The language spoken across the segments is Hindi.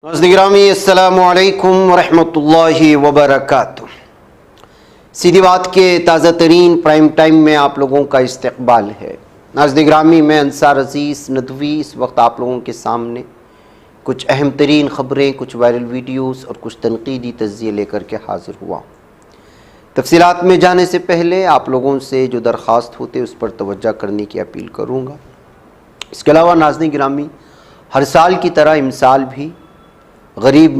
गिरामी अस्सलामु अलैकुम वरहमतुल्लाहि वबरकातुह। सीधी बात के ताज़ा तरीन प्राइम टाइम में आप लोगों का इस्तकबाल है। नाज़रीन गिरामी, मैं अंसार अज़ीज़ नदवी इस वक्त आप लोगों के सामने कुछ अहम तरीन ख़बरें, कुछ वायरल वीडियोस और कुछ तनकीदी तज़्ज़िये लेकर के हाज़िर हुआ। तफसीलात में जाने से पहले आप लोगों से जो दरख्वास्त होते उस पर तवज्जो करने की अपील करूँगा। इसके अलावा नाज़रीन गिरामी, हर साल की तरह इमसाल भी गरीब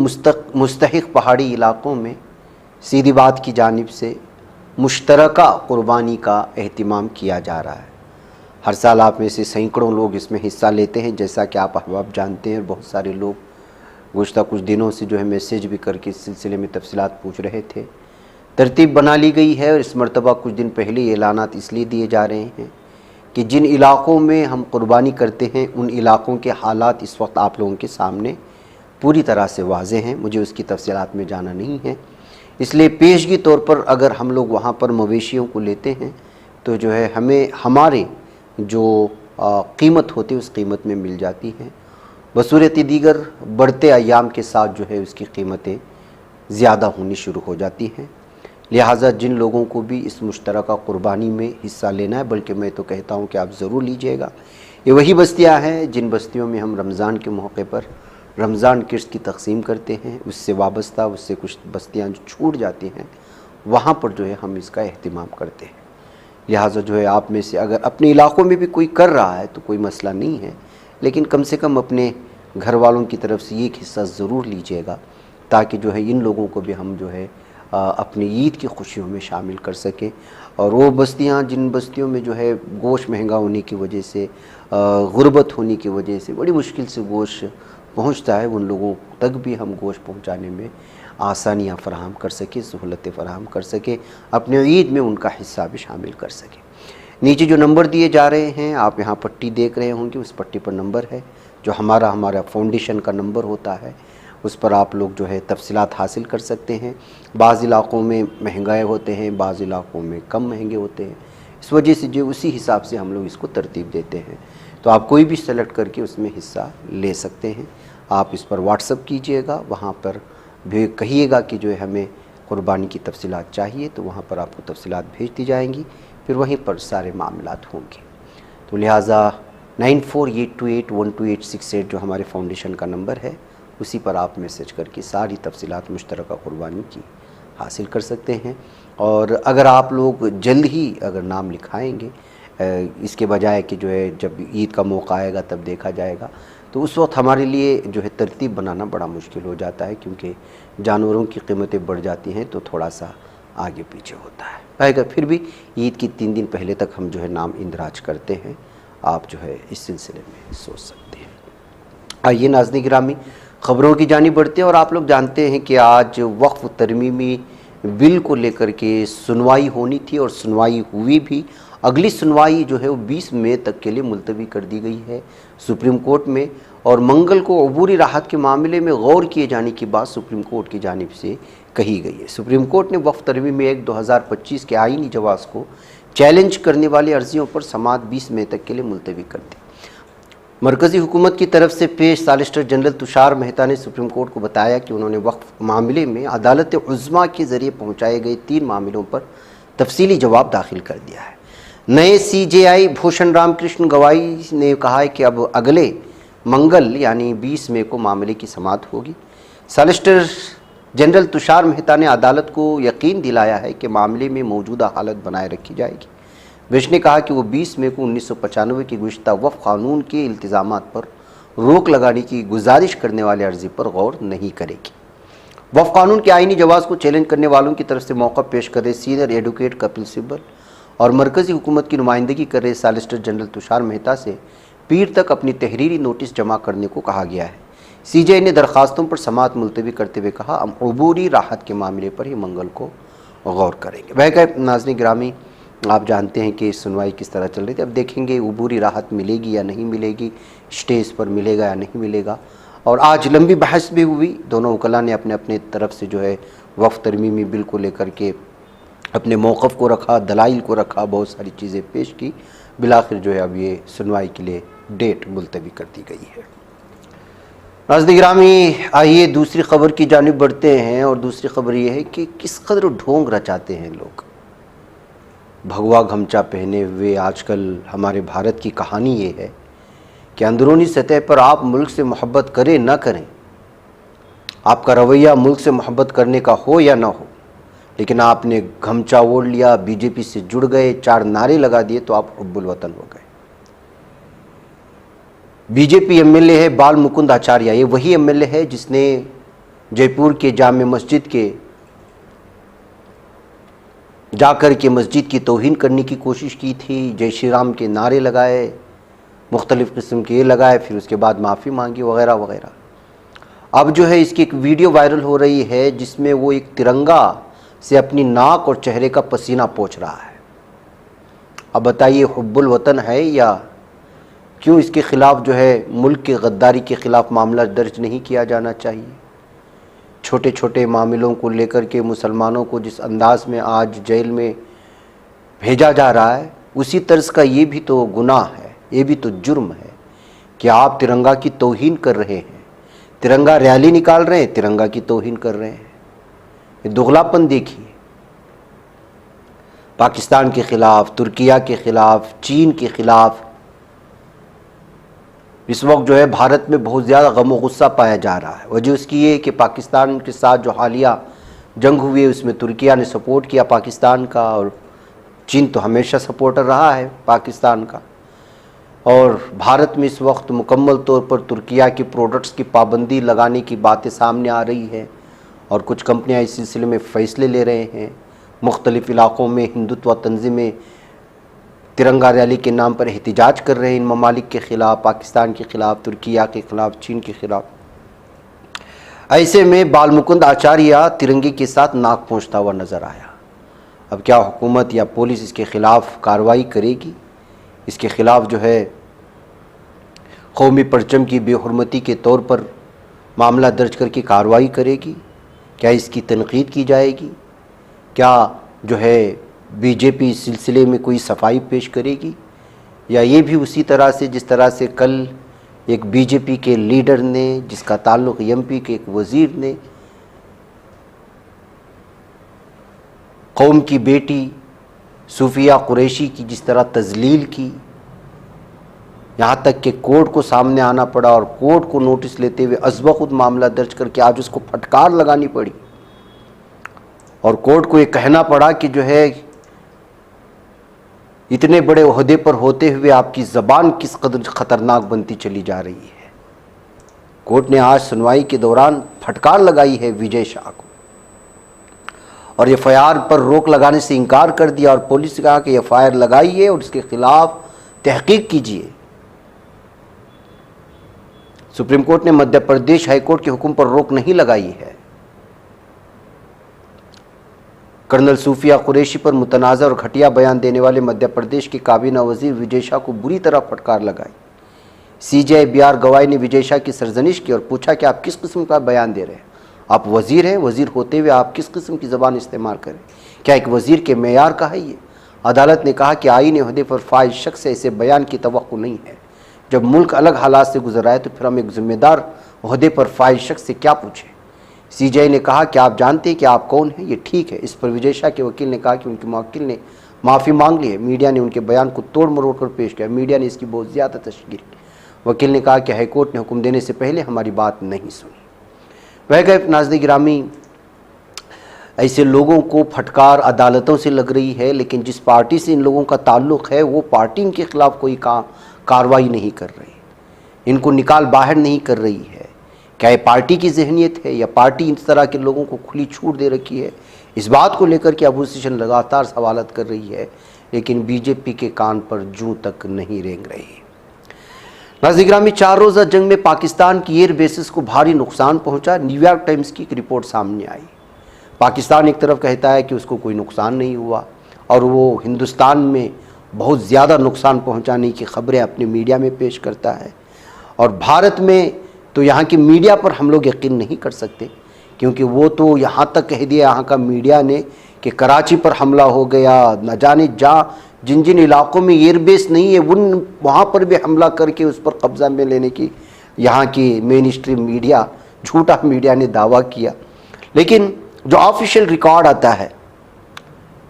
मुस्तहिक़ पहाड़ी इलाक़ों में सीधी बात की जानिब से मुश्तरका क़ुरबानी का एहतिमाम किया जा रहा है। हर साल आप में से सैकड़ों लोग इसमें हिस्सा लेते हैं, जैसा कि आप अहबाब जानते हैं। बहुत सारे लोग गुज़श्ता कुछ दिनों से जो है मैसेज भी करके इस सिलसिले में तफसीलात पूछ रहे थे। तरतीब बना ली गई है और इस मरतबा कुछ दिन पहले ये ऐलानात इसलिए दिए जा रहे हैं कि जिन इलाक़ों में हम क़ुरबानी करते हैं उन इलाक़ों के हालात इस वक्त आप लोगों के सामने पूरी तरह से वाज़ेह हैं। मुझे उसकी तफसीलात में जाना नहीं है, इसलिए पेशगी तौर पर अगर हम लोग वहाँ पर मवेशियों को लेते हैं तो जो है हमें हमारे जो कीमत होती है उस कीमत में मिल जाती है। बसूरत दीगर बढ़ते अयाम के साथ जो है उसकी कीमतें ज़्यादा होनी शुरू हो जाती हैं। लिहाजा जिन लोगों को भी इस मुश्तरका क़ुरबानी में हिस्सा लेना है, बल्कि मैं तो कहता हूँ कि आप ज़रूर लीजिएगा। ये वही बस्तियाँ हैं जिन बस्तियों में हम रमज़ान के मौके पर रमज़ान किट्स की तकसीम करते हैं। उससे वाबस्ता उससे कुछ बस्तियाँ जो छूट जाती हैं वहाँ पर जो है हम इसका एहतिमाम करते हैं। लिहाजा जो है आप में से अगर अपने इलाक़ों में भी कोई कर रहा है तो कोई मसला नहीं है, लेकिन कम से कम अपने घर वालों की तरफ से एक हिस्सा ज़रूर लीजिएगा, ताकि जो है इन लोगों को भी हम जो है अपनी ईद की खुशियों में शामिल कर सकें। और वो बस्तियाँ जिन बस्तियों में जो है गोश्त महंगा होने की वजह से, गुर्बत होने की वजह से बड़ी मुश्किल से गोश्त पहुँचता है, उन लोगों तक भी हम गोश्त पहुँचाने में आसानियाँ फ़राहम कर सकें, सहूलतें फ़राहम कर सकें, अपने ईद में उनका हिस्सा भी शामिल कर सकें। नीचे जो नंबर दिए जा रहे हैं, आप यहाँ पट्टी देख रहे होंगे, उस पट्टी पर नंबर है जो हमारा फाउंडेशन का नंबर होता है। उस पर आप लोग जो है तफसीलात हासिल कर सकते हैं। बाज़ इलाक़ों में महंगाई होते हैं, बाज़ इलाक़ों में कम महंगे होते हैं। इस वजह से जो उसी हिसाब से हम लोग इसको तरतीब देते हैं, तो आप कोई भी सेलेक्ट करके उसमें हिस्सा ले सकते हैं। आप इस पर व्हाट्सअप कीजिएगा, वहाँ पर भी कहिएगा कि जो है हमें क़ुरबानी की तफसीलात चाहिए, तो वहाँ पर आपको तफसीलात भेज दी जाएंगी, फिर वहीं पर सारे मामलात होंगे। तो लिहाजा 9482812868 जो हमारे फाउंडेशन का नंबर है, उसी पर आप मैसेज करके सारी तफसीलात मुश्तरका क़ुरबानी की हासिल कर सकते हैं। और अगर आप लोग जल्द ही अगर नाम लिखाएंगे, इसके बजाय कि जो है जब ईद का मौका आएगा तब देखा जाएगा, तो उस वक्त हमारे लिए जो है तरतीब बनाना बड़ा मुश्किल हो जाता है, क्योंकि जानवरों की कीमतें बढ़ जाती हैं तो थोड़ा सा आगे पीछे होता है। अगर फिर भी ईद की 3 दिन पहले तक हम जो है नाम इंदराज करते हैं। आप जो है इस सिलसिले में सोच सकते हैं। आइए नाज़रीन गिरामी, ख़बरों की जानिब बढ़ते हैं। और आप लोग जानते हैं कि आज वक्फ़ तरमीमी बिल को लेकर के सुनवाई होनी थी और सुनवाई हुई भी। अगली सुनवाई जो है वो 20 मई तक के लिए मुलतवी कर दी गई है सुप्रीम कोर्ट में। और मंगल को अबूरी राहत के मामले में गौर किए जाने की बात सुप्रीम कोर्ट की जानिब से कही गई है। सुप्रीम कोर्ट ने वक्फ़ तरमीमी एक्ट 2025 के आईनी जवाज़ को चैलेंज करने वाली अर्जियों पर समाअत 20 मई तक के लिए मुलतवी कर दी। मरकज़ी हुकूमत की तरफ से पेश सॉलिसिटर जनरल तुषार मेहता ने सुप्रीम कोर्ट को बताया कि उन्होंने वक्फ़ मामले में अदालत उज़्मा के ज़रिए पहुँचाए गए 3 मामलों पर तफसीली जवाब दाखिल कर दिया है। नए CJI भूषण रामकृष्ण गवाई ने कहा है कि अब अगले मंगल यानी 20 मई को मामले की समाअत होगी। सॉलिसिटर जनरल तुषार मेहता ने अदालत को यकीन दिलाया है कि मामले में मौजूदा हालत बनाए रखी जाएगी। बेंच ने कहा कि वो 20 मई को 1995 के गुज़िश्ता वक्फ़ क़ानून के इल्तिज़ामात पर रोक लगाने की गुजारिश करने वाले अर्ज़ी पर गौर नहीं करेगी। वक्फ़ क़ानून के आईनी जवाज़ को चैलेंज करने वालों की तरफ से मौक़िफ़ पेश कर रहे सीनियर एडवोकेट कपिल सिब्बल और मरकज़ी हुकूमत की नुमाइंदगी कर रहे सॉलिसिटर जनरल तुषार मेहता से पीर तक अपनी तहरीरी नोटिस जमा करने को कहा गया है। CJI ने दरख्वास्तों पर समाअत मुलतवी करते हुए कहा, हम अबूरी राहत के मामले पर ही मंगल को गौर करेंगे। वह नाज़रीन गिरामी, आप जानते हैं कि सुनवाई किस तरह चल रही थी। अब देखेंगे अबूरी राहत मिलेगी या नहीं मिलेगी, स्टेज पर मिलेगा या नहीं मिलेगा। और आज लंबी बहस भी हुई, दोनों वकला ने अपने अपने तरफ से जो है वक्फ़ तरमीमी बिल को लेकर के अपने मौक़िफ़ को रखा, दलाइल को रखा, बहुत सारी चीज़ें पेश की। बिलाखिर जो है अब ये सुनवाई के लिए डेट मुलतवी कर दी गई है। नाज़रीन गिरामी, आइए दूसरी खबर की जानिब बढ़ते हैं। और दूसरी खबर यह है कि किस कदर ढोंग रचाते हैं लोग। भगवा गमछा पहने हुए आजकल हमारे भारत की कहानी ये है कि अंदरूनी सतह पर आप मुल्क से मोहब्बत करें ना करें, आपका रवैया मुल्क से मोहब्बत करने का हो या ना हो, लेकिन आपने गमछा ओढ़ लिया, बीजेपी से जुड़ गए, 4 नारे लगा दिए तो आप हुब्बुल वतन हो गए। बीजेपी एमएलए है बाल मुकुंद आचार्य। ये वही एमएलए है जिसने जयपुर के जामे मस्जिद के जाकर के मस्जिद की तौहीन करने की कोशिश की थी, जय श्री राम के नारे लगाए, मुख्तलिफ़ किस्म के ये लगाए, फिर उसके बाद माफ़ी मांगी वगैरह वगैरह। अब जो है इसकी एक वीडियो वायरल हो रही है जिसमें वो एक तिरंगा से अपनी नाक और चेहरे का पसीना पोंछ रहा है। अब बताइए, हुब्बुल वतन है या क्यों इसके ख़िलाफ़ जो है मुल्क की गद्दारी के ख़िलाफ़ मामला दर्ज नहीं किया जाना चाहिए? छोटे छोटे मामलों को लेकर के मुसलमानों को जिस अंदाज में आज जेल में भेजा जा रहा है, उसी तर्ज का ये भी तो गुनाह है, ये भी तो जुर्म है कि आप तिरंगा की तौहीन कर रहे हैं, तिरंगा रैली निकाल रहे हैं, तिरंगा की तौहीन कर रहे हैं। ये दुगलापन देखिए। पाकिस्तान के ख़िलाफ़, तुर्किया के ख़िलाफ़, चीन के ख़िलाफ़ इस वक्त जो है भारत में बहुत ज़्यादा गम और गुस्सा पाया जा रहा है। वजह उसकी ये कि पाकिस्तान के साथ जो हालिया जंग हुई है उसमें तुर्किया ने सपोर्ट किया पाकिस्तान का, और चीन तो हमेशा सपोर्टर रहा है पाकिस्तान का। और भारत में इस वक्त मुकम्मल तौर पर तुर्किया की प्रोडक्ट्स की पाबंदी लगाने की बातें सामने आ रही है और कुछ कंपनियां इस सिलसिले में फ़ैसले ले रहे हैं। मुख्तलिफ़ इलाक़ों में हिंदुत्व तंजीमें तिरंगा रैली के नाम पर एहतिजाज कर रहे हैं इन ममालिक के ख़िलाफ़, पाकिस्तान के ख़िलाफ़, तुर्किया के ख़िलाफ़, चीन के ख़िलाफ़। ऐसे में बाल मुकुंद आचार्य तिरंगे के साथ नाक पोंछता हुआ नज़र आया। अब क्या हुकूमत या पुलिस इसके ख़िलाफ़ कार्रवाई करेगी? इसके ख़िलाफ़ जो है कौमी परचम की बेहुरमती के तौर पर मामला दर्ज करके कार्रवाई करेगी? क्या इसकी तनकीद की जाएगी? क्या जो है बीजेपी इस सिलसिले में कोई सफाई पेश करेगी, या ये भी उसी तरह से जिस तरह से कल एक बीजेपी के लीडर ने, जिसका ताल्लुक़ एमपी के एक वज़ीर ने कौम की बेटी सूफिया कुरैशी की जिस तरह तज़लील की, यहाँ तक कि कोर्ट को सामने आना पड़ा और कोर्ट को नोटिस लेते हुए अज़बख़ुद मामला दर्ज करके आज उसको फटकार लगानी पड़ी और कोर्ट को ये कहना पड़ा कि जो है इतने बड़े ओहदे पर होते हुए आपकी ज़बान किस कदर ख़तरनाक बनती चली जा रही है। कोर्ट ने आज सुनवाई के दौरान फटकार लगाई है विजय शाह को और एफआईआर पर रोक लगाने से इनकार कर दिया और पुलिस से कहा कि एफआईआर लगाइए और इसके ख़िलाफ़ तहकीक कीजिए। सुप्रीम कोर्ट ने मध्य प्रदेश हाई कोर्ट के हुक्म पर रोक नहीं लगाई है। कर्नल सूफिया कुरैशी पर मुतनाज़ा और घटिया बयान देने वाले मध्य प्रदेश के काबीना वजीर विजय शाह को बुरी तरह फटकार लगाई। सीजेआई बिहार गवाही ने विजय शाह की सरजनिश की और पूछा कि आप किस किस्म का बयान दे रहे हैं? आप वज़ीर हैं, वज़ीर होते हुए आप किस किस्म की ज़बान इस्तेमाल करें? क्या एक वज़ीर के मेयार का है ये? अदालत ने कहा कि आईनी ओहदे पर फाइज शख्स से ऐसे बयान की तवक्को नहीं है। जब मुल्क अलग हालात से गुजर रहा है तो फिर हम एक ज़िम्मेदार ओहदे पर फाइज शख्स से क्या पूछें? सीजेआई ने कहा कि आप जानते हैं कि आप कौन हैं, ये ठीक है। इस पर विजय शाह के वकील ने कहा कि उनके वकील ने माफ़ी मांग ली है। मीडिया ने उनके बयान को तोड़ मरोड़ कर पेश किया। मीडिया ने इसकी बहुत ज़्यादा तशरीह की। वकील ने कहा कि हाईकोर्ट ने हुक्म देने से पहले हमारी बात नहीं सुनी। वह गए नाज़रीन गिरामी, ऐसे लोगों को फटकार अदालतों से लग रही है, लेकिन जिस पार्टी से इन लोगों का ताल्लुक़ है वो पार्टी इनके ख़िलाफ़ कोई कार्रवाई नहीं कर रही, इनको निकाल बाहर नहीं कर रही है। क्या ये पार्टी की जहनीत है या पार्टी इस तरह के लोगों को खुली छूट दे रखी है? इस बात को लेकर के अपोजिशन लगातार सवालत कर रही है, लेकिन बीजेपी के कान पर जूं तक नहीं रेंग रही। नाज़रीन गिरामी, 4 रोज़ा जंग में पाकिस्तान की एयर बेसिस को भारी नुकसान पहुंचा। न्यूयॉर्क टाइम्स की एक रिपोर्ट सामने आई। पाकिस्तान एक तरफ कहता है कि उसको कोई नुकसान नहीं हुआ और वो हिंदुस्तान में बहुत ज़्यादा नुकसान पहुंचाने की खबरें अपने मीडिया में पेश करता है, और भारत में तो यहाँ की मीडिया पर हम लोग यकीन नहीं कर सकते, क्योंकि वो तो यहाँ तक कह दिया यहाँ का मीडिया ने कि कराची पर हमला हो गया, न जाने जिन जिन इलाक़ों में एयरबेस नहीं है उन वहाँ पर भी हमला करके उस पर कब्ज़ा में लेने की यहाँ की मेन स्ट्रीम मीडिया, झूठा मीडिया ने दावा किया। लेकिन जो ऑफिशियल रिकॉर्ड आता है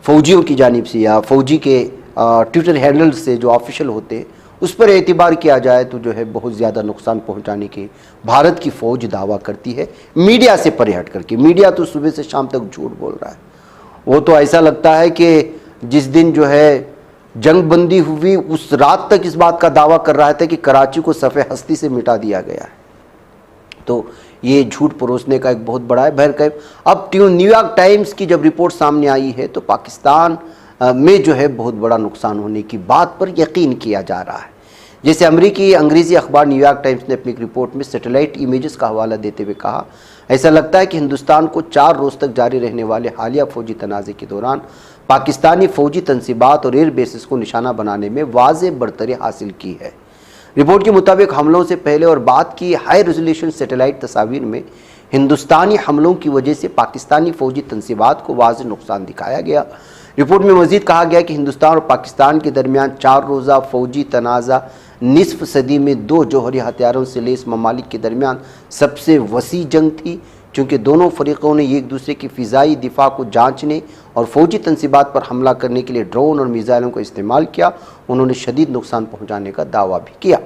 फौजियों की जानिब से या फौजी के ट्विटर हैंडल से जो ऑफिशियल होते हैं, उस पर एतबार किया जाए तो जो है बहुत ज़्यादा नुकसान पहुंचाने के भारत की फ़ौज दावा करती है, मीडिया से परे हट करके। मीडिया तो सुबह से शाम तक झूठ बोल रहा है। वो तो ऐसा लगता है कि जिस दिन जो है जंगबंदी हुई उस रात तक इस बात का दावा कर रहा था कि कराची को सफ़े हस्ती से मिटा दिया गया है। तो ये झूठ परोसने का एक बहुत बड़ा है भर। अब न्यूयॉर्क टाइम्स की जब रिपोर्ट सामने आई है तो पाकिस्तान में जो है बहुत बड़ा नुकसान होने की बात पर यकीन किया जा रहा है। जैसे अमेरिकी अंग्रेज़ी अखबार न्यूयॉर्क टाइम्स ने अपनी एक रिपोर्ट में सैटेलाइट इमेजेस का हवाला देते हुए कहा, ऐसा लगता है कि हिंदुस्तान को 4 रोज़ तक जारी रहने वाले हालिया फौजी तनाज़े के दौरान पाकिस्तानी फौजी तनसीबात और एयर बेसिस को निशाना बनाने में वाज़ेह बढ़तरी हासिल की है। रिपोर्ट के मुताबिक हमलों से पहले और बाद की हाई रेजोल्यूशन सैटेलाइट तस्वीर में हिंदुस्तानी हमलों की वजह से पाकिस्तानी फौजी तनसीबात को वाज़ेह नुकसान दिखाया गया। रिपोर्ट में मज़ीद कहा गया कि हिंदुस्तान और पाकिस्तान के दरमियान 4 रोज़ा फौजी तनाज़ा निसफ सदी में 2 जौहरी हथियारों से लैस ममालिक के दरमियान सबसे वसी जंग थी, चूँकि दोनों फरीक़ों ने एक दूसरे की फ़िज़ाई दिफा को जांचने और फ़ौजी तनसीबात पर हमला करने के लिए ड्रोन और मिसाइलों का इस्तेमाल किया। उन्होंने शदीद नुकसान पहुँचाने का दावा भी किया।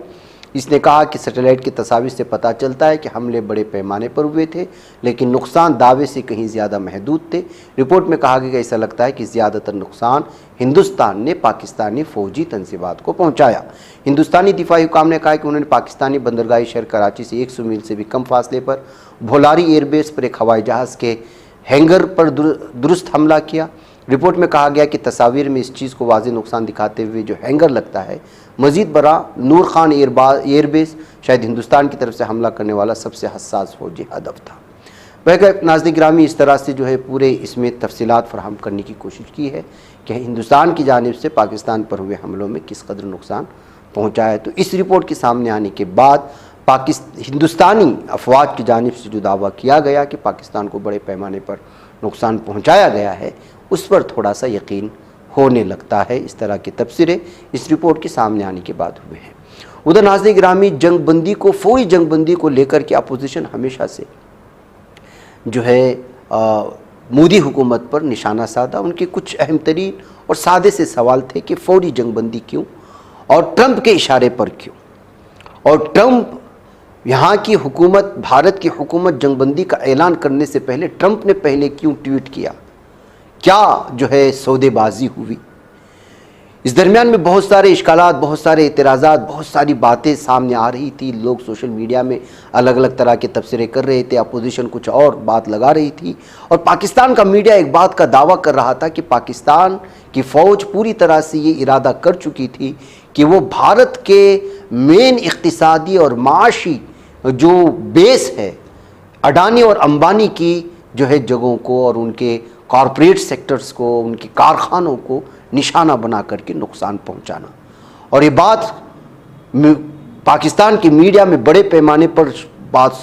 इसने कहा कि सैटेलाइट की तस्वीर से पता चलता है कि हमले बड़े पैमाने पर हुए थे, लेकिन नुकसान दावे से कहीं ज़्यादा महदूद थे। रिपोर्ट में कहा गया कि ऐसा लगता है कि ज़्यादातर नुकसान हिंदुस्तान ने पाकिस्तानी फ़ौजी तनसीबात को पहुँचाया। हिंदुस्तानी दिफाई हुकाम ने कहा कि उन्होंने पाकिस्तानी बंदरगाही शहर कराची से 100 मील से भी कम फासले पर भोलारी एयरबेस पर एक हवाई जहाज़ के हैंगर पर दुरुस्त हमला किया। रिपोर्ट में कहा गया कि तस्वीर में इस चीज़ को वाज़ेह नुकसान दिखाते हुए जो हैंगर लगता है मज़ीद बड़ा नूर खान एयरबेस शायद हिंदुस्तान की तरफ से हमला करने वाला सबसे हसास फौजी हदफ था। वह नाज़रीन गिरामी इस तरह से जो है पूरे इसमें तफसीलात फराहम करने की कोशिश की है कि हिंदुस्तान की जानिब से पाकिस्तान पर हुए हमलों में किस कदर नुकसान पहुँचा है। तो इस रिपोर्ट के सामने आने के बाद हिंदुस्तानी अफवाज की जानिब से जो दावा किया गया कि पाकिस्तान को बड़े पैमाने पर नुकसान पहुँचाया गया है, उस पर थोड़ा सा यकीन होने लगता है। इस तरह के तबसरे इस रिपोर्ट के सामने आने के बाद हुए हैं। उधर नाज़रीन गिरामी जंगबंदी को, फौरी जंगबंदी को लेकर के अपोजिशन हमेशा से जो है मोदी हुकूमत पर निशाना साधा। उनके कुछ अहम तरीन और सादे से सवाल थे कि फौरी जंगबंदी क्यों और ट्रंप के इशारे पर क्यों, और ट्रंप यहाँ की हुकूमत, भारत की हुकूमत जंगबंदी का ऐलान करने से पहले ट्रंप ने पहले क्यों ट्वीट किया, क्या जो है सौदेबाजी हुई। इस दरमियान में बहुत सारे इश्कालात, बहुत सारे एतराज़ात, बहुत सारी बातें सामने आ रही थी। लोग सोशल मीडिया में अलग अलग तरह के तबसरे कर रहे थे, अपोजिशन कुछ और बात लगा रही थी, और पाकिस्तान का मीडिया एक बात का दावा कर रहा था कि पाकिस्तान की फ़ौज पूरी तरह से ये इरादा कर चुकी थी कि वो भारत के मेन इक़्तिसादी और माशी जो बेस है अडानी और अंबानी की जो है जगहों को और उनके कॉरपोरेट सेक्टर्स को, उनके कारखानों को निशाना बना करके नुकसान पहुंचाना। और ये बात पाकिस्तान की मीडिया में बड़े पैमाने पर बात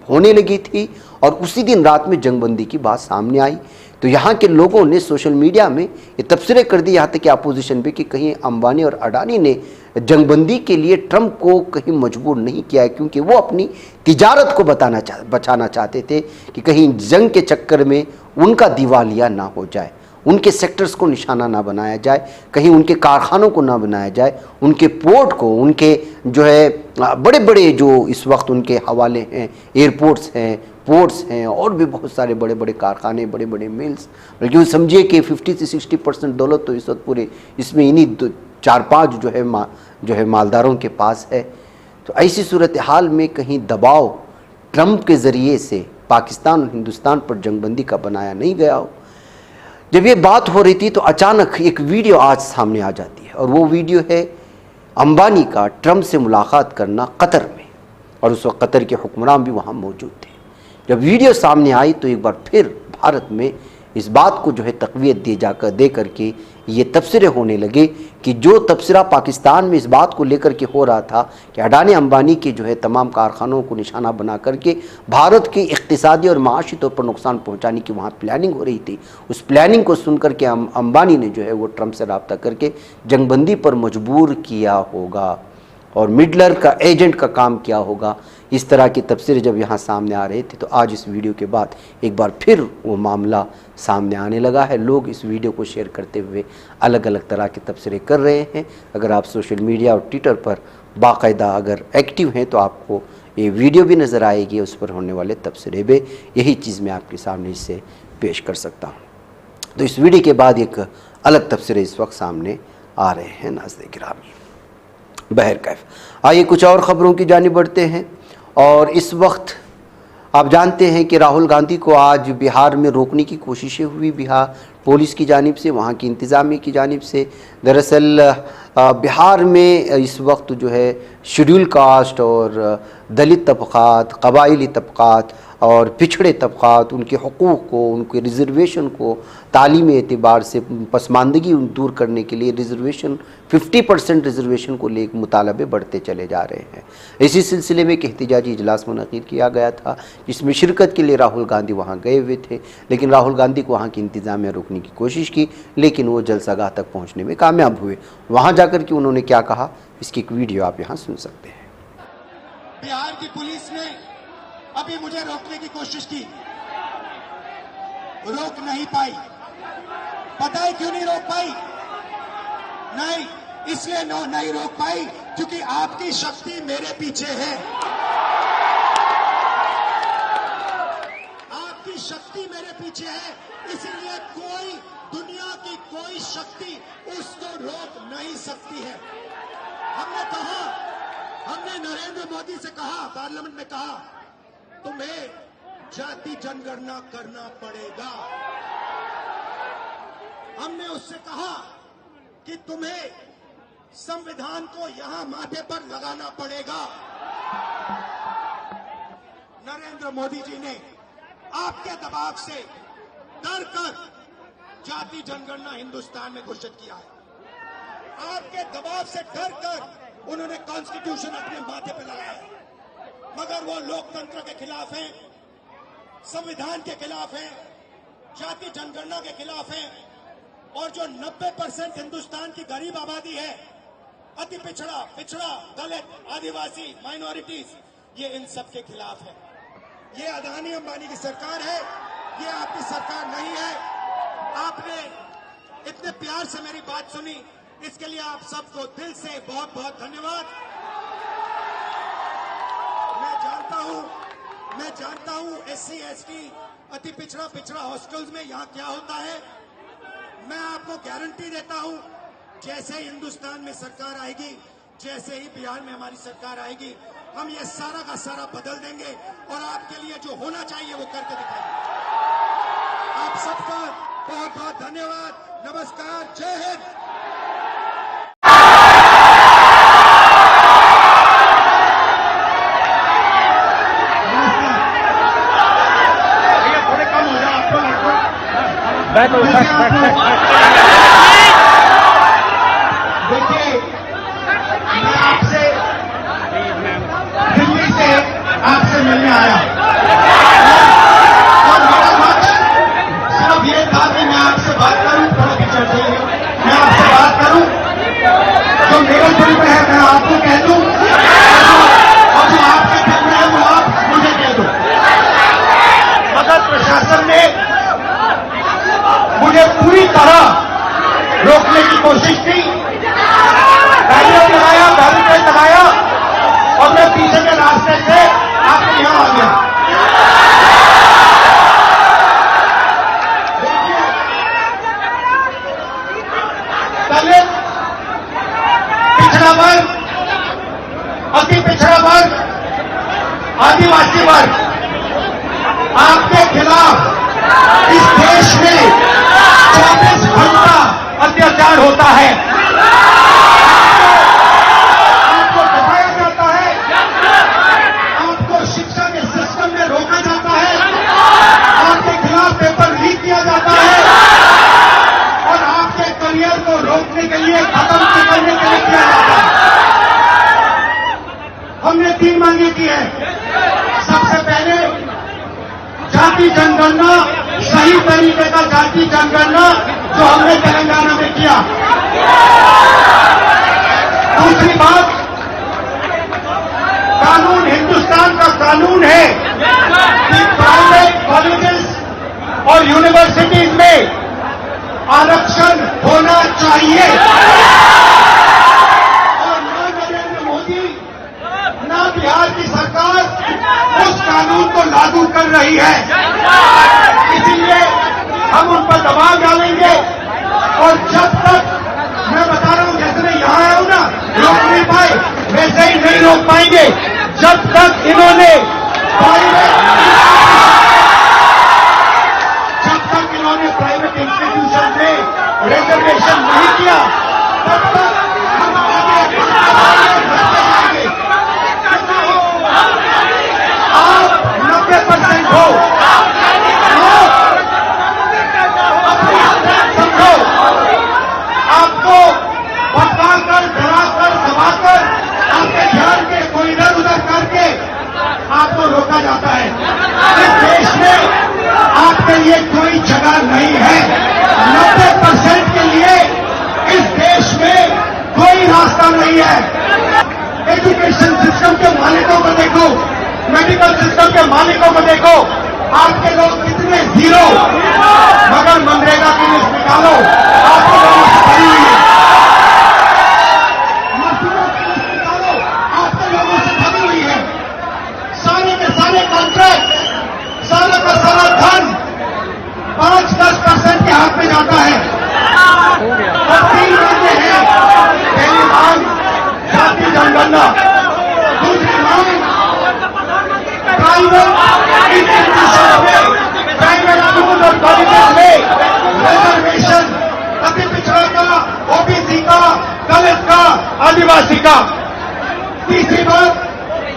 होने लगी थी, और उसी दिन रात में जंगबंदी की बात सामने आई। तो यहाँ के लोगों ने सोशल मीडिया में ये तबसरे कर दिए, यहाँ तक कि अपोजिशन भी, कि कहीं अंबानी और अडानी ने जंगबंदी के लिए ट्रंप को कहीं मजबूर नहीं किया है, क्योंकि वो अपनी तिजारत को बचाना चाहते थे कि कहीं जंग के चक्कर में उनका दिवालिया ना हो जाए, उनके सेक्टर्स को निशाना ना बनाया जाए, कहीं उनके कारखानों को ना बनाया जाए, उनके पोर्ट को, उनके जो है बड़े बड़े जो इस वक्त उनके हवाले हैं, एयरपोर्ट्स हैं, पोर्ट्स हैं, और भी बहुत सारे बड़े बड़े कारखाने, बड़े बड़े मिल्स, बल्कि समझिए कि 50 से 60% दौलत तो इस वक्त पूरे इसमें इन्हीं 4-5 जो है मालदारों के पास है। तो ऐसी सूरत हाल में कहीं दबाव ट्रंप के ज़रिए से पाकिस्तान और हिंदुस्तान पर जंगबंदी का बनाया नहीं गया हो। जब ये बात हो रही थी तो अचानक एक वीडियो आज सामने आ जाती है, और वो वीडियो है अंबानी का ट्रंप से मुलाकात करना कतर में, और उस वक्त कतर के हुक्मरान भी वहाँ मौजूद थे। जब वीडियो सामने आई तो एक बार फिर भारत में इस बात को जो है तक़वियत दे करके ये तबसरे होने लगे कि जो तबसरा पाकिस्तान में इस बात को लेकर के हो रहा था कि अडानी अंबानी के जो है तमाम कारखानों को निशाना बना करके भारत के इक़्तिसादी और माशी तौर पर नुकसान पहुंचाने की वहाँ प्लानिंग हो रही थी, उस प्लानिंग को सुन कर के अंबानी ने जो है वो ट्रंप से रब्ता करके जंगबंदी पर मजबूर किया होगा। और मिडलर का, एजेंट का काम क्या होगा। इस तरह की तफसीरें जब यहाँ सामने आ रहे थे तो आज इस वीडियो के बाद एक बार फिर वो मामला सामने आने लगा है। लोग इस वीडियो को शेयर करते हुए अलग अलग तरह की तफसीरें कर रहे हैं। अगर आप सोशल मीडिया और ट्विटर पर बाकायदा अगर एक्टिव हैं तो आपको ये वीडियो भी नज़र आएगी, उस पर होने वाले तबसरे भी। यही चीज़ मैं आपके सामने इससे पेश कर सकता हूँ। तो इस वीडियो के बाद एक अलग तबसरे इस वक्त सामने आ रहे हैं नाज़रीन गिरामी। बहरकैफ आइए कुछ और ख़बरों की जानिब बढ़ते हैं। और इस वक्त आप जानते हैं कि राहुल गांधी को आज बिहार में रोकने की कोशिशें हुई, बिहार पुलिस की जानिब से, वहाँ की इंतज़ामिया की जानिब से। दरअसल बिहार में इस वक्त जो है शेड्यूल कास्ट और दलित तबक़ात, कबाइली तबक़ात और पिछड़े तबक़ात, उनके हुकूक़ को, उनके रिज़र्वेशन को तालीमी एतबार से पसमानदगी दूर करने के लिए रिज़र्वेशन 50% रिज़र्वेशन को लेकर मुतालबे बढ़ते चले जा रहे हैं। इसी सिलसिले में एक एहतिजाजी इजलास मुनक़िद किया गया था जिसमें शिरकत के लिए राहुल गांधी वहाँ गए हुए थे, लेकिन राहुल गांधी को वहाँ की इंतज़ामिया रोकने की कोशिश की, लेकिन वो जलसागाह तक पहुँचने में कामयाब हुए। वहाँ जाकर के उन्होंने क्या कहा, इसकी एक वीडियो आप यहाँ सुन सकते हैं। बिहार की पुलिस ने अभी मुझे रोकने की कोशिश की, रोक नहीं पाई। पता है क्यों नहीं रोक पाई? नहीं, इसलिए नहीं रोक पाई क्योंकि आपकी शक्ति मेरे पीछे है। आपकी शक्ति मेरे पीछे है, इसीलिए कोई, दुनिया की कोई शक्ति उसको रोक नहीं सकती है। हमने कहा, हमने नरेंद्र मोदी से कहा, पार्लियामेंट में कहा, तुम्हें जाति जनगणना करना पड़ेगा। हमने उससे कहा कि तुम्हें संविधान को यहां माथे पर लगाना पड़ेगा। नरेंद्र मोदी जी ने आपके दबाव से डर कर जाति जनगणना हिंदुस्तान में घोषित किया है। आपके दबाव से डर कर उन्होंने कॉन्स्टिट्यूशन अपने माथे पर लगाया, मगर वो लोकतंत्र के खिलाफ हैं, संविधान के खिलाफ हैं, जाति जनगणना के खिलाफ हैं। और जो 90% हिंदुस्तान की गरीब आबादी है, अति पिछड़ा, दलित, आदिवासी, माइनॉरिटीज, ये इन सब के खिलाफ है। ये अदानी अंबानी की सरकार है, ये आपकी सरकार नहीं है। आपने इतने प्यार से मेरी बात सुनी, इसके लिए आप सबको दिल से बहुत बहुत धन्यवाद। मैं जानता हूं SC ST अति पिछड़ा हॉस्टल्स में यहां क्या होता है। मैं आपको गारंटी देता हूं, जैसे ही हिंदुस्तान में सरकार आएगी, जैसे ही बिहार में हमारी सरकार आएगी, हम ये सारा का सारा बदल देंगे और आपके लिए जो होना चाहिए वो करके दिखाएंगे। आप सबका बहुत बहुत धन्यवाद। नमस्कार, जय हिंद। देखिए, मैं आपसे दिल्ली से आपसे मिलने आया और मेरा लक्ष्य सिर्फ ये था कि मैं आपसे बात करूं, थोड़ा पिक्चर चाहिए, मैं आपसे बात करूं, जो मेरे दिल में है मैं आपको कह दूं और जो आपके दिल में है वो आप मुझे कह दो। मगर प्रशासन ने मुझे पूरी तरह रोकने की कोशिश की, बैरियर लगाया और मैं पीछे के रास्ते से आपके यहां आ गया। देखिए, दलित, पिछड़ा वर्ग, अति पिछड़ा वर्ग, आदिवासी वर्ग, आपके खिलाफ इस देश में 24 घंटा अत्याचार होता है। आपको दबाया जाता है, आपको शिक्षा के सिस्टम में रोका जाता है, आपके खिलाफ पेपर लीक किया जाता है और आपके करियर को रोकने के लिए, खत्म करने के लिए किया जाता है। हमने 3 मांगे की है। सबसे पहले जाति जनगणना, सही तरीके का जाति जनगणना जो हमने तेलंगाना में किया। दूसरी बात, कानून हिंदुस्तान का कानून है कि प्राइवेट कॉलेजेस और यूनिवर्सिटीज में आरक्षण होना चाहिए। और ना नरेंद्र मोदी ना बिहार की सरकार उस कानून को लागू कर रही है। इसीलिए हम उन पर दबाव डालेंगे और जब तक, मैं बता रहा हूं, जैसे मैं यहां आया हूं ना, रोक नहीं पाए, वैसे ही नहीं रोक पाएंगे जब तक इन्होंने प्राइवेट इंस्टीट्यूशन में रिजर्वेशन नहीं किया, तब तक हम आगे बढ़ेंगे। आप 90% हो, समझो, आपको भटकाकर, डराकर, दबाकर, आपके ध्यान के कोई इधर उधर करके आपको रोका जाता है। इस देश में आपके लिए कोई जगह नहीं है। 90% के लिए इस देश में कोई रास्ता नहीं है। एजुकेशन सिस्टम के मालिकों को देखो, मेडिकल सिस्टम के मालिकों को देखो, आपके लोग कितने जीरो, मगर मनरेगा की लिस्ट निकालो, आपके लोगों से भरी हुई है। मजदूरों की लिस्ट निकालो, आपके लोगों से भरी हुई है। सारे के सारे कॉन्ट्रैक्ट, सारा का सारा धन 5-10% के हाथ में जाता है। और 3 मांगे हैं। पहली मांग जाति जनगणना, दूसरी मांग प्राइवेट इंस्टीट्यूशन में, प्राइवेट स्कूल और कॉलेजेस में रिजर्वेशन, अति पिछड़ा का, ओबीसी का, दलित का, आदिवासी का। तीसरी बात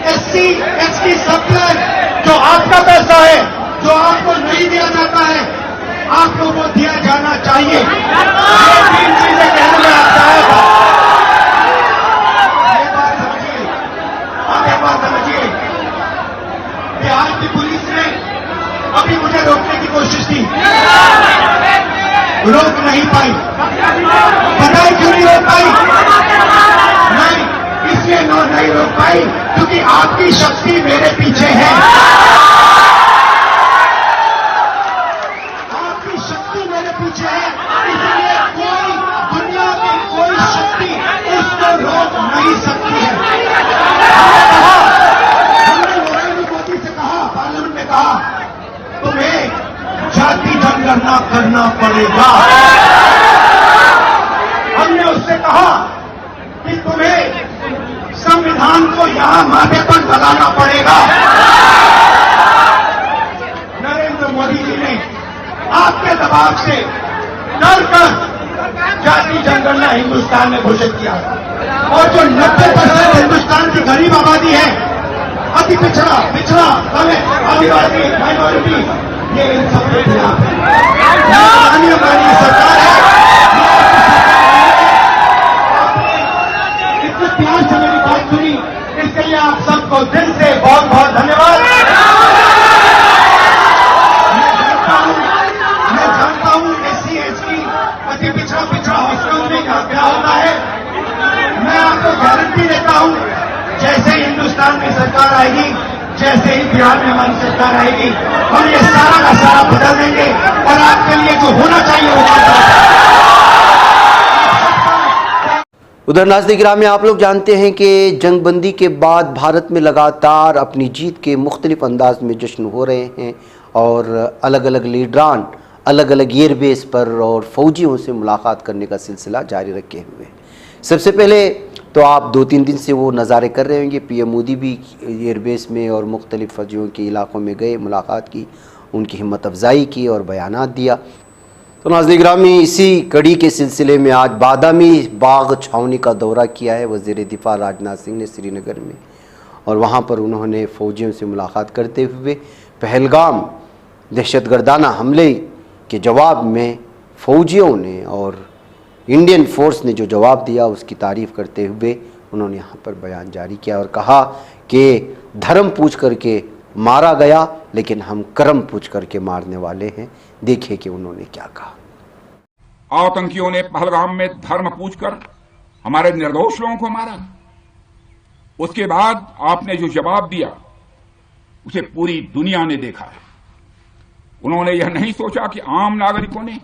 SC, ST सप्लाई, जो आपका पैसा है, जो आपको नहीं दिया जाता है, आपको वो दिया जाना चाहिए। ये 3 चीजें कहने में आपसे आया था। ये बात समझिए, आप एक बात समझिए, बिहार की पुलिस ने अभी मुझे रोकने की कोशिश की, रोक नहीं पाई। पता है क्यों नहीं रोक पाई? नहीं, इसलिए नहीं रोक पाई क्योंकि आपकी शक्ति मेरे पीछे है। आपकी शक्ति मेरे पीछे है, इसलिए कोई, दुनिया की कोई शक्ति इसको रोक नहीं सकती है। हमने नरेंद्र मोदी से कहा, पार्लियामेंट में कहा, तुम्हें जाति जनगणना करना पड़ेगा। हमने उससे कहा कि तुम्हें संविधान को यहां माथे पर लगाना पड़ेगा। नरेंद्र मोदी जी ने आपके दबाव से डर कर जाति जनगणना हिंदुस्तान में घोषित किया। और जो 90% हिंदुस्तान की गरीब आबादी है, अति पिछड़ा, दलित, आदिवासी, माइनॉरिटी, ये इन सबके खिलाफ है। हमारी सरकार है, इतने प्यार से मेरी बात सुनी, इसके लिए आप सबको दिल से बहुत बहुत धन्यवाद। मैं जानता हूं SC, ST, अति पिछड़ा हॉस्टल में क्या होता है। मैं आपको गारंटी देता हूं, जैसे ही हिंदुस्तान में सरकार आएगी, जैसे ही बिहार में हमारी सरकार आएगी, हम ये सारा का सारा बदल देंगे और आपके लिए जो होना चाहिए वो होगा। उधर नाज़रीन गिरामी, आप लोग जानते हैं कि जंगबंदी के बाद भारत में लगातार अपनी जीत के मुख्तलिफ अंदाज में जश्न हो रहे हैं और अलग अलग लीडरान अलग अलग एयरबेस पर और फौजियों से मुलाकात करने का सिलसिला जारी रखे हुए हैं। सबसे पहले तो आप 2-3 दिन से वो नज़ारे कर रहे होंगे, PM मोदी भी एयरबेस में और मुख्तलिफ फौजियों के इलाकों में गए, मुलाकात की, उनकी हिम्मत अफजाई की और बयानात दिया। तो नाज़रीन गिरामी, इसी कड़ी के सिलसिले में आज बादामी बाग छावनी का दौरा किया है वज़ीर दिफा राजनाथ सिंह ने श्रीनगर में, और वहाँ पर उन्होंने फ़ौजियों से मुलाकात करते हुए पहलगाम दहशतगर्दाना हमले के जवाब में फ़ौजियों ने और इंडियन फोर्स ने जो जवाब दिया उसकी तारीफ़ करते हुए उन्होंने यहाँ पर बयान जारी किया और कहा कि धर्म पूछ करके मारा गया लेकिन हम कर्म पूछ करके मारने वाले हैं। देखिए कि उन्होंने क्या कहा। आतंकियों ने पहलगाम में धर्म पूछकर हमारे निर्दोष लोगों को मारा। उसके बाद आपने जो जवाब दिया उसे पूरी दुनिया ने देखा है। उन्होंने यह नहीं सोचा कि आम नागरिकों ने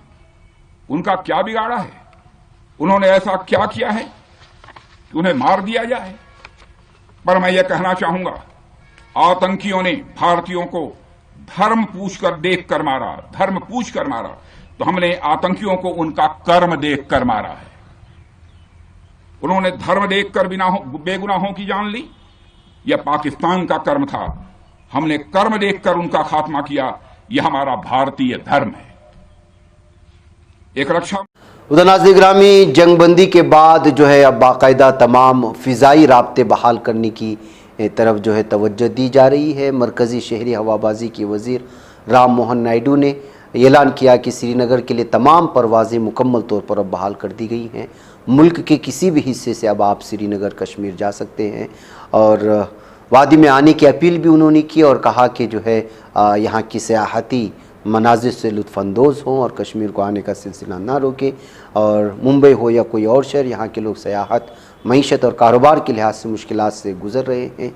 उनका क्या बिगाड़ा है, उन्होंने ऐसा क्या किया है कि उन्हें मार दिया जाए। पर मैं यह कहना चाहूंगा, आतंकियों ने भारतीयों को धर्म पूछकर देखकर मारा, धर्म पूछकर मारा, तो हमने आतंकियों को उनका कर्म देखकर मारा है। उन्होंने धर्म देखकर बेगुनाहों की जान ली, यह पाकिस्तान का कर्म था। हमने कर्म देखकर उनका खात्मा किया, यह हमारा भारतीय धर्म है। एक रक्षा उधर नाज़रीन ग्रामी, जंगबंदी के बाद जो है अब बाकायदा तमाम फ़िज़ाई राब्ते बहाल करने की तरफ जो है तवज्जो दी जा रही है। मरकज़ी शहरी हवाबाजी के वज़ीर राम मोहन नायडू ने ऐलान किया कि श्रीनगर के लिए तमाम परवाज़ें मुकम्मल तौर पर अब बहाल कर दी गई हैं। मुल्क के किसी भी हिस्से से अब आप श्रीनगर कश्मीर जा सकते हैं और वादी में आने की अपील भी उन्होंने की और कहा कि जो है यहाँ की सयाहती मनाजिर से लुत्फ़अंदोज़ हों और कश्मीर को आने का सिलसिला ना रोकें। और मुंबई हो या कोई और शहर, यहाँ के लोग सयाहत, मईशत और कारोबार के लिहाज से मुश्किलात से गुज़र रहे हैं।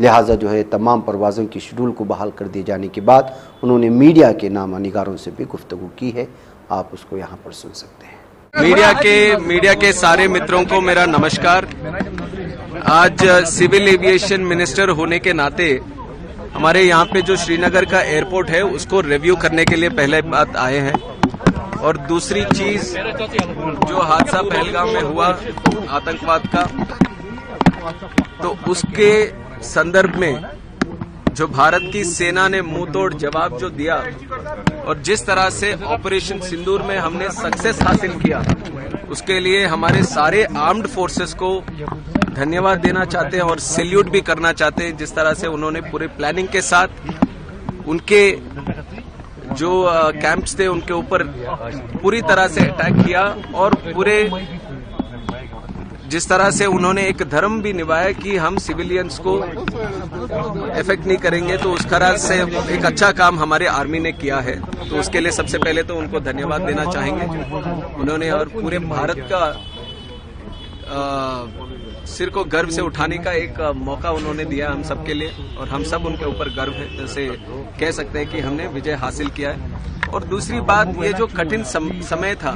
लिहाजा जो है तमाम परवाज़ों की शेड्यूल को बहाल कर दिए जाने के बाद उन्होंने मीडिया के नामा निगारों से भी गुफ्तगू की है। आप उसको यहाँ पर सुन सकते हैं। मीडिया के सारे मित्रों को मेरा नमस्कार। आज सिविल एविएशन मिनिस्टर होने के नाते हमारे यहाँ पे जो श्रीनगर का एयरपोर्ट है उसको रिव्यू करने के लिए पहले बात आए हैं। और दूसरी चीज, जो हादसा पहलगाम में हुआ आतंकवाद का, तो उसके संदर्भ में जो भारत की सेना ने मुंह तोड़ जवाब जो दिया और जिस तरह से ऑपरेशन सिंदूर में हमने सक्सेस हासिल किया, उसके लिए हमारे सारे आर्म्ड फोर्सेस को धन्यवाद देना चाहते हैं और सैल्यूट भी करना चाहते हैं। जिस तरह से उन्होंने पूरे प्लानिंग के साथ उनके जो कैंप्स थे उनके ऊपर पूरी तरह से अटैक किया और पूरे जिस तरह से उन्होंने एक धर्म भी निभाया कि हम सिविलियंस को इफेक्ट नहीं करेंगे, तो उस तरह से एक अच्छा काम हमारे आर्मी ने किया है। तो उसके लिए सबसे पहले तो उनको धन्यवाद देना चाहेंगे। उन्होंने और पूरे भारत का सिर को गर्व से उठाने का एक मौका उन्होंने दिया हम सब के लिए और हम सब उनके ऊपर गर्व है, जैसे कह सकते हैं कि हमने विजय हासिल किया है। और दूसरी बात, ये जो कठिन समय था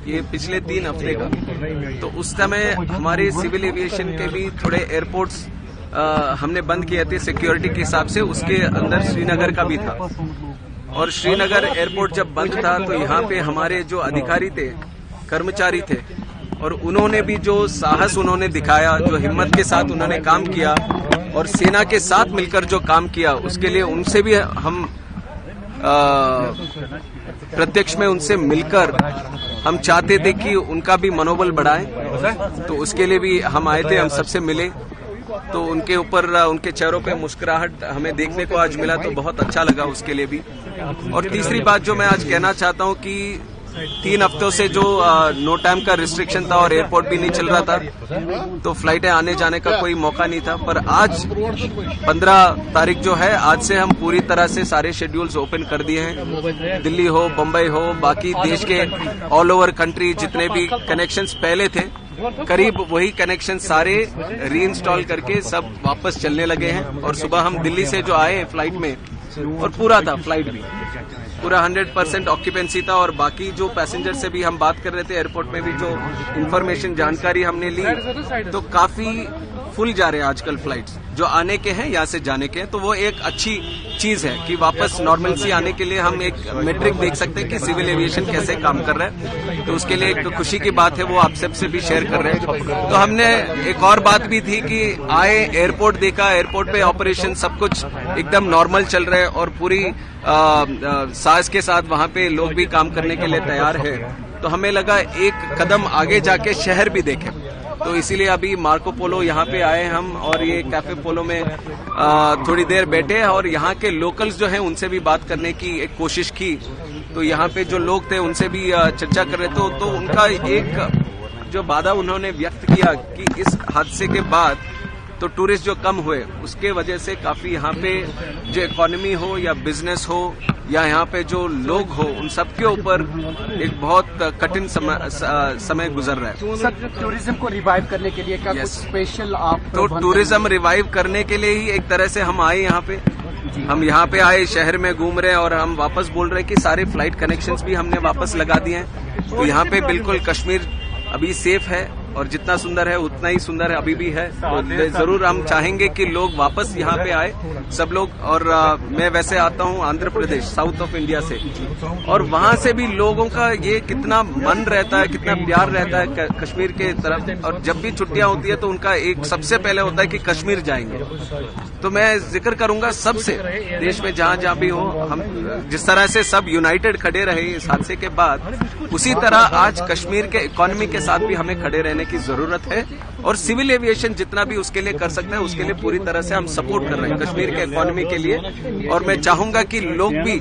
ये पिछले 3 हफ्ते का, तो उस समय हमारे सिविल एविएशन के भी थोड़े एयरपोर्ट्स हमने बंद किए थे सिक्योरिटी के हिसाब से। उसके अंदर श्रीनगर का भी था और श्रीनगर एयरपोर्ट जब बंद था तो यहाँ पे हमारे जो अधिकारी थे, कर्मचारी थे, और उन्होंने भी जो साहस उन्होंने दिखाया, जो हिम्मत के साथ उन्होंने काम किया और सेना के साथ मिलकर जो काम किया, उसके लिए उनसे भी हम प्रत्यक्ष में उनसे मिलकर हम चाहते थे कि उनका भी मनोबल बढ़ाएं। तो उसके लिए भी हम आए थे, हम सबसे मिले, तो उनके ऊपर उनके चेहरों पे मुस्कुराहट हमें देखने को आज मिला, तो बहुत अच्छा लगा उसके लिए भी। और तीसरी बात जो मैं आज कहना चाहता हूं कि 3 हफ्तों से जो नो टाइम का रिस्ट्रिक्शन था और एयरपोर्ट भी नहीं चल रहा था, तो फ्लाइटें आने जाने का कोई मौका नहीं था। पर आज 15 तारीख जो है, आज से हम पूरी तरह से सारे शेड्यूल्स ओपन कर दिए हैं। दिल्ली हो, बम्बई हो, बाकी देश के ऑल ओवर कंट्री जितने भी कनेक्शंस पहले थे, करीब वही कनेक्शन सारे रीइंस्टॉल करके सब वापस चलने लगे हैं। और सुबह हम दिल्ली से जो आए फ्लाइट में, और पूरा था फ्लाइट भी, पूरा 100% ऑक्यूपेंसी था। और बाकी जो पैसेंजर से भी हम बात कर रहे थे, एयरपोर्ट में भी जो इन्फॉर्मेशन जानकारी हमने ली, तो काफी फुल जा रहे हैं आजकल फ्लाइट्स जो आने के हैं, यहाँ से जाने के हैं। तो वो एक अच्छी चीज है कि वापस नॉर्मलसी आने के लिए हम एक मेट्रिक देख सकते हैं कि सिविल एविएशन कैसे काम कर रहा है। तो उसके लिए एक खुशी की बात है, वो आप सबसे भी शेयर कर रहे हैं। तो हमने एक और बात भी थी कि आए, एयरपोर्ट देखा, एयरपोर्ट पे ऑपरेशन सब कुछ एकदम नॉर्मल चल रहा है और पूरी साहस के साथ वहाँ पे लोग भी काम करने के लिए तैयार है। तो हमें लगा एक कदम आगे जाके शहर भी देखें, तो इसीलिए अभी मार्को पोलो यहाँ पे आए हम, और ये कैफे पोलो में थोड़ी देर बैठे और यहाँ के लोकल्स जो हैं उनसे भी बात करने की एक कोशिश की। तो यहाँ पे जो लोग थे उनसे भी चर्चा कर रहे थे, तो उनका एक जो वादा उन्होंने व्यक्त किया कि इस हादसे के बाद तो टूरिस्ट जो कम हुए उसके वजह से काफी यहाँ पे जो इकोनॉमी हो या बिजनेस हो या यहाँ पे जो लोग हो उन सबके ऊपर एक बहुत कठिन समय गुजर रहा है। सर, टूरिज्म को रिवाइव करने के लिए क्या कुछ स्पेशल आप तो टूरिज्म रिवाइव करने के लिए ही एक तरह से हम आए यहाँ पे। हम यहाँ पे आए, शहर में घूम रहे हैं और हम वापस बोल रहे हैं कि सारे फ्लाइट कनेक्शंस भी हमने वापस लगा दिए हैं। तो यहाँ पे बिल्कुल कश्मीर अभी सेफ है और जितना सुंदर है उतना ही सुंदर है अभी भी है। तो जरूर हम चाहेंगे कि लोग वापस यहाँ पे आए सब लोग। और मैं वैसे आता हूँ Andhra Pradesh, south of India से, और वहाँ से भी लोगों का ये कितना मन रहता है, कितना प्यार रहता है कश्मीर के तरफ। और जब भी छुट्टियां होती है तो उनका एक सबसे पहले होता है कि कश्मीर जाएंगे। तो मैं जिक्र करूंगा सबसे, देश में जहाँ जहाँ भी हो, हम जिस तरह से सब यूनाइटेड खड़े रहे इस हादसे के बाद, उसी तरह आज कश्मीर के इकोनॉमी के साथ भी हमें खड़े रहने की जरूरत है। और सिविल एविएशन जितना भी उसके लिए कर सकता है उसके लिए पूरी तरह से हम सपोर्ट कर रहे हैं कश्मीर के इकोनॉमी के लिए। और मैं चाहूंगा कि लोग भी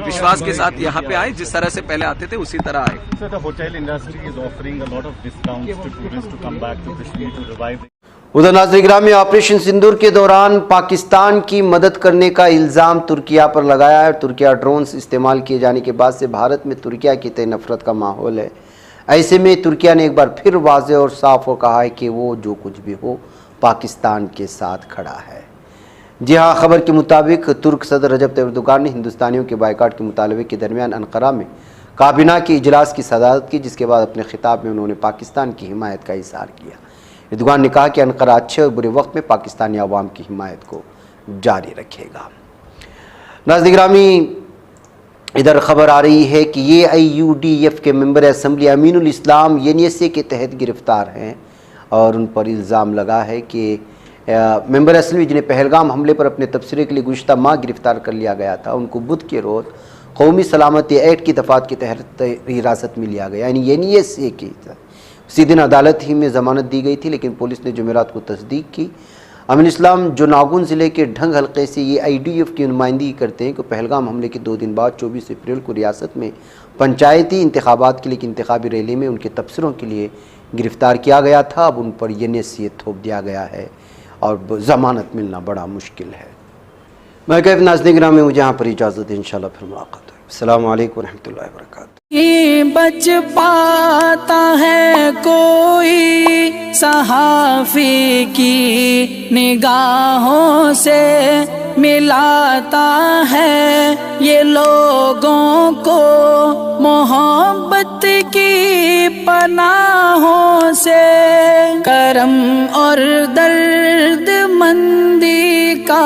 विश्वास के साथ यहाँ पे आए, जिस तरह से पहले आते थे उसी तरह आए। So the hotel industry is offering a lot of discounts to tourists to come back to Kashmir to revive. उधर नाज़रीन में ऑपरेशन सिंदूर के दौरान पाकिस्तान की मदद करने का इल्ज़ाम तुर्किया पर लगाया है। तुर्किया ड्रोन्स इस्तेमाल किए जाने के बाद से भारत में तुर्किया की तय नफरत का माहौल है। ऐसे में तुर्किया ने एक बार फिर वाज़ेह और साफ हो कहा है कि वो जो कुछ भी हो पाकिस्तान के साथ खड़ा है। जी हाँ, खबर के मुताबिक तुर्क सदर रजब तैयब एर्दोगान ने हिंदुस्तानियों के बाइकाट के मुतालबे के दरमियान अनकरा में काबीना के इजलास की सदारत की, जिसके बाद अपने खिताब में उन्होंने पाकिस्तान की हिमायत का इज़हार किया। एर्दोगान ने कहा कि अनकरा अच्छे और बुरे वक्त में पाकिस्तानी अवाम की हिमायत को जारी रखेगा। नाज़रीन, इधर खबर आ रही है कि ये AUDF के मेंबर असम्बली अमीनुल इस्लाम NSA के तहत गिरफ्तार हैं और उन पर इल्ज़ाम लगा है कि मेंबर असम्बली जिन्हें पहलगाम हमले पर अपने तबसरे के लिए गुज़श्ता माह गिरफ्तार कर लिया गया था, उनको बुध के रोज़ कौमी सलामती एक्ट की दफ़ात के तहत हिरासत में लिया गया। यानी NSA की उसी दिन अदालत ही में ज़मानत दी गई थी, लेकिन पुलिस ने जुमेरात को तस्दीक की। अमीन इस्लाम जो नागौन ज़िले के ढंग हल्के से ये IDF की नुमाइंदगी करते हैं कि पहलगाम हमले के 2 दिन बाद 24 अप्रैल को रियासत में पंचायती इंतखाबात के लिए एक इंतखाबी रैली में उनके तबसरों के लिए गिरफ़्तार किया गया था। अब उन पर NSA थोप दिया गया है और ज़मानत मिलना बड़ा मुश्किल है। मैं कैफ नाज़रीन में मुझे यहाँ पर इजाज़त है, इंशाल्लाह फिर मुलाकात है। अस्सलामु अलैकुम रहमतुल्लाहि व बरकातहू। बच पाता है कोई सहाफ़ी की निगाहों से, मिलाता है ये लोगों को मोहब्बत की पनाहों से। करम और दर्द मंदी का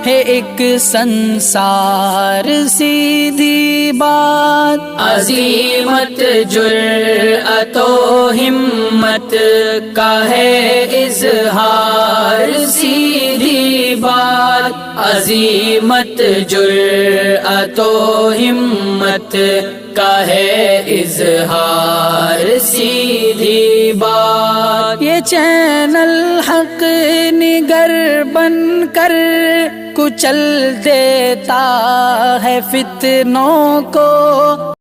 है एक संसार, सीधी बात। अज़ीमत जुर्अतो हिम्मत का है इज़हार, सीधी बात। अज़ीमत जुर्अतो हिम्मत का है इज़हार, सीधी बात। ये चैनल हक निगर बनकर कुचल देता है फितनों को,